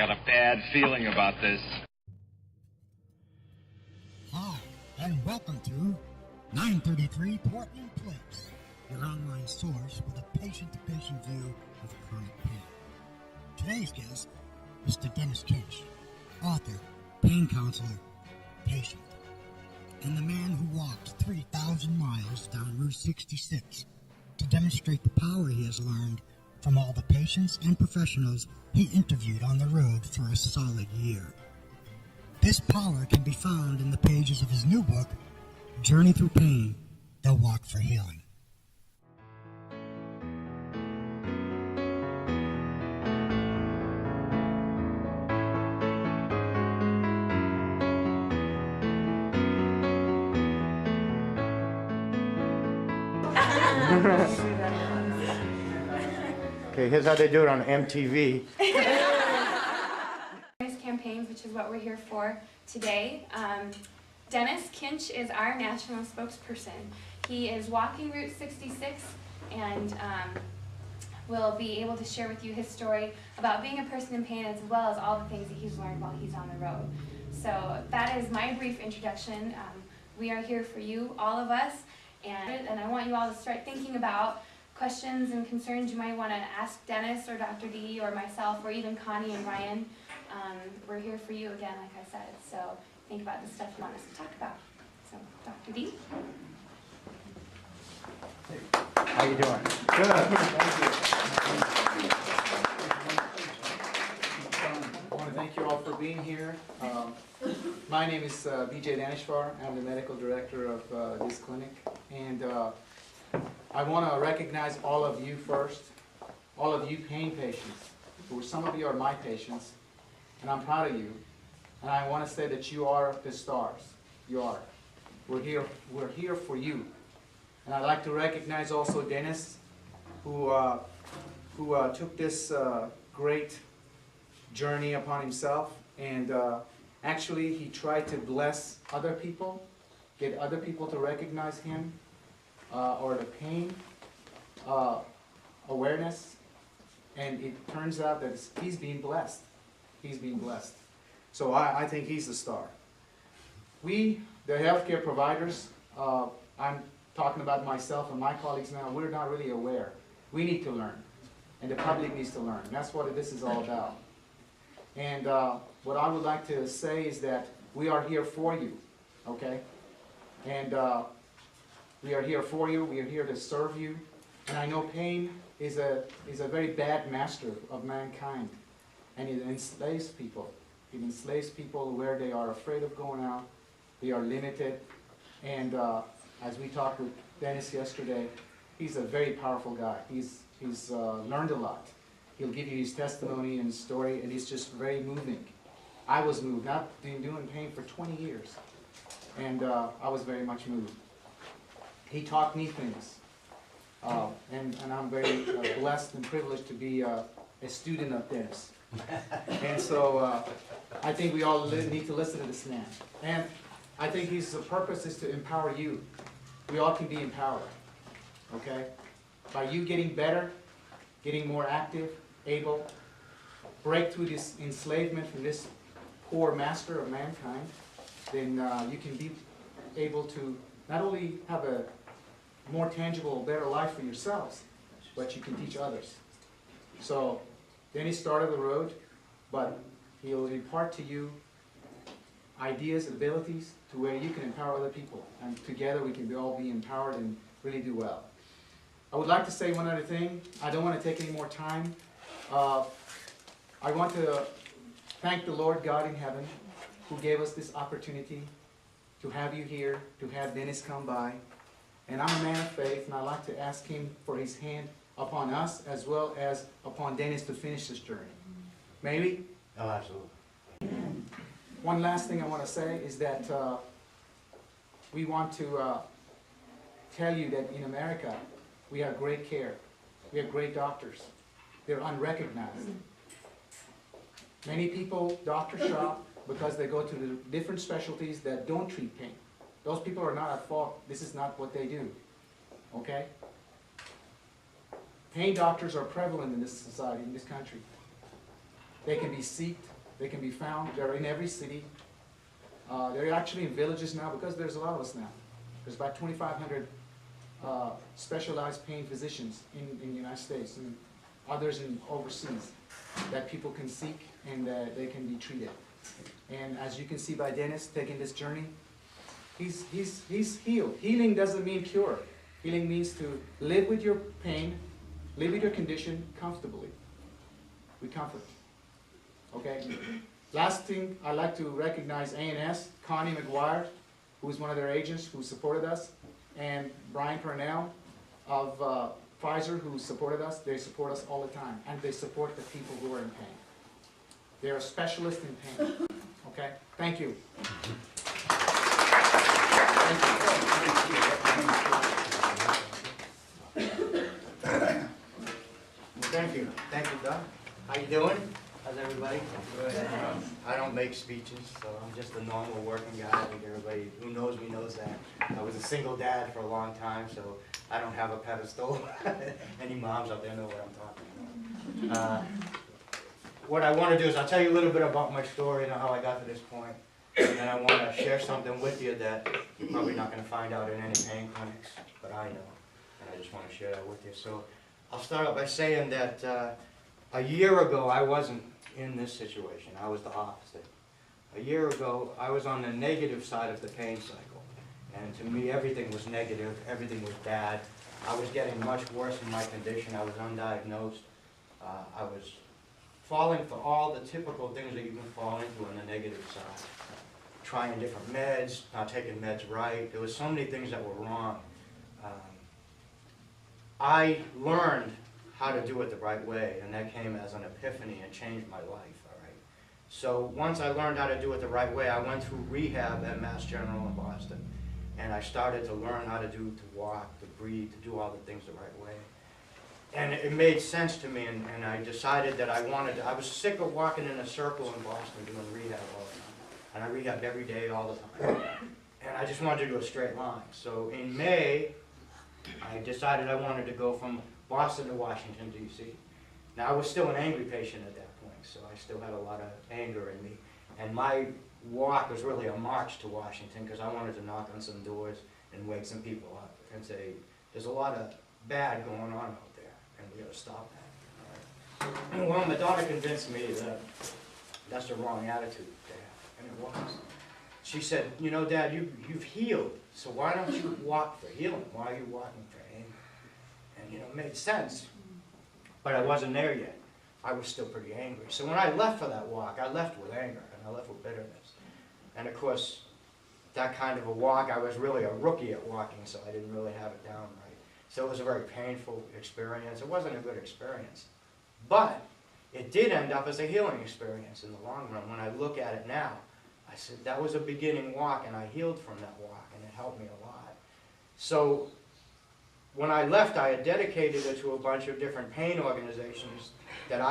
got a bad feeling about this. Hi, and welcome to 933 Portland Place, your online source with a patient-to-patient view of chronic pain. Today's guest, Mr. Dennis Kinch, author, pain counselor, patient, and the man who walked 3,000 miles down Route 66 to demonstrate the power he has learned from all the patients and professionals he interviewed on the road for a solid year. This power can be found in the pages of his new book, Journey Through Pain, The Walk for Healing. Okay, here's how they do it on MTV. Campaigns, which is what we're here for today. Dennis Kinch is our national spokesperson. He is walking Route 66 and will be able to share with you his story about being a person in pain as well as all the things that he's learned while he's on the road. So that is my brief introduction. We are here for you, all of us, and I want you all to start thinking about questions and concerns you might want to ask Dennis or Dr. D or myself or even Connie and Ryan. We're here for you again, like I said, so think about the stuff you want us to talk about. So, Dr. D? How you doing? Good. I want to thank you all for being here. My name is Vijay Daneshwar. I'm the medical director of this clinic, and I want to recognize all of you first, all of you pain patients, who some of you are my patients, and I'm proud of you. And I want to say that you are the stars. You are. We're here for you. And I'd like to recognize also Dennis, who took this great journey upon himself, and actually he tried to bless other people, get other people to recognize him, or the pain awareness, and it turns out that he's being blessed. He's being blessed. So I think he's the star. We, the healthcare providers, I'm talking about myself and my colleagues now, we're not really aware. We need to learn, and the public needs to learn. That's what this is all about. And what I would like to say is that we are here for you, okay? And we are here for you. We are here to serve you. And I know pain is a very bad master of mankind, and it enslaves people. It enslaves people where they are afraid of going out. They are limited. And as we talked with Dennis yesterday, he's a very powerful guy. He's learned a lot. He'll give you his testimony and story, and it's just very moving. I was moved. I've been doing pain for 20 years, and I was very much moved. He taught me things, and I'm very blessed and privileged to be a student of Dennis. And so I think we all need to listen to this man. And I think his purpose is to empower you. We all can be empowered, okay? By you getting better, getting more active, able, break through this enslavement from this poor master of mankind, then you can be able to not only have a more tangible, better life for yourselves, but you can teach others. So then he started the road, but he'll impart to you ideas and abilities to where you can empower other people, and together we can all be empowered and really do well. I would like to say one other thing. I don't want to take any more time. I want to thank the Lord God in heaven who gave us this opportunity to have you here, to have Dennis come by. And I'm a man of faith, and I'd like to ask him for his hand upon us as well as upon Dennis to finish this journey. Maybe? Oh, absolutely. One last thing I want to say is that we want to tell you that in America we have great care. We have great doctors. They're unrecognized. Many people doctor shop because they go to the different specialties that don't treat pain. Those people are not at fault. This is not what they do. Okay? Pain doctors are prevalent in this society, in this country. They can be seeked, They can be found. They're in every city. They're actually in villages now because there's a lot of us now. There's about 2,500 specialized pain physicians in the United States and others in overseas that people can seek and they can be treated. And as you can see by Dennis taking this journey, he's healed. Healing doesn't mean cure. Healing means to live with your pain, live with your condition comfortably, with comfort. Okay? Last thing, I'd like to recognize A&S, Connie McGuire, who is one of their agents who supported us, and Brian Purnell of Pfizer, who supported us. They support us all the time, and they support the people who are in pain. They are specialists in pain. Okay? Thank you. Thank you. Thank you, Doug. How you doing? How's everybody? Good. I don't make speeches, so I'm just a normal working guy. I think everybody who knows me knows that. I was a single dad for a long time, so I don't have a pedestal. Any moms out there know what I'm talking about. What I want to do is I'll tell you a little bit about my story and how I got to this point. And then I want to share something with you that you're probably not going to find out in any pain clinics, but I know. And I just want to share that with you. So I'll start out by saying that a year ago I wasn't in this situation. I was the opposite. A year ago I was on the negative side of the pain cycle. And to me everything was negative, everything was bad. I was getting much worse in my condition. I was undiagnosed. I was falling for all the typical things that you can fall into on the negative side. Trying different meds, not taking meds right. There was so many things that were wrong. I learned how to do it the right way, and that came as an epiphany and changed my life, all right? So once I learned how to do it the right way, I went through rehab at Mass General in Boston, and I started to learn how to walk, to breathe, to do all the things the right way. And it made sense to me, and I decided that I was sick of walking in a circle in Boston doing rehab all the time. And I rehabbed every day, all the time. And I just wanted to do a straight line. So in May, I decided I wanted to go from Boston to Washington, D.C. Now, I was still an angry patient at that point, so I still had a lot of anger in me. And my walk was really a march to Washington because I wanted to knock on some doors and wake some people up and say, there's a lot of bad going on out there, and we got to stop that. All right. Well, my daughter convinced me that that's the wrong attitude to have, and it was. She said, you know, Dad, you've healed, so why don't you walk for healing? Why are you walking for anger? And, you know, it made sense, but I wasn't there yet. I was still pretty angry. So when I left for that walk, I left with anger, and I left with bitterness. And, of course, that kind of a walk, I was really a rookie at walking, so I didn't really have it down right. So it was a very painful experience. It wasn't a good experience. But it did end up as a healing experience in the long run. When I look at it now, I said, that was a beginning walk, and I healed from that walk, and it helped me a lot. So when I left, I had dedicated it to a bunch of different pain organizations that I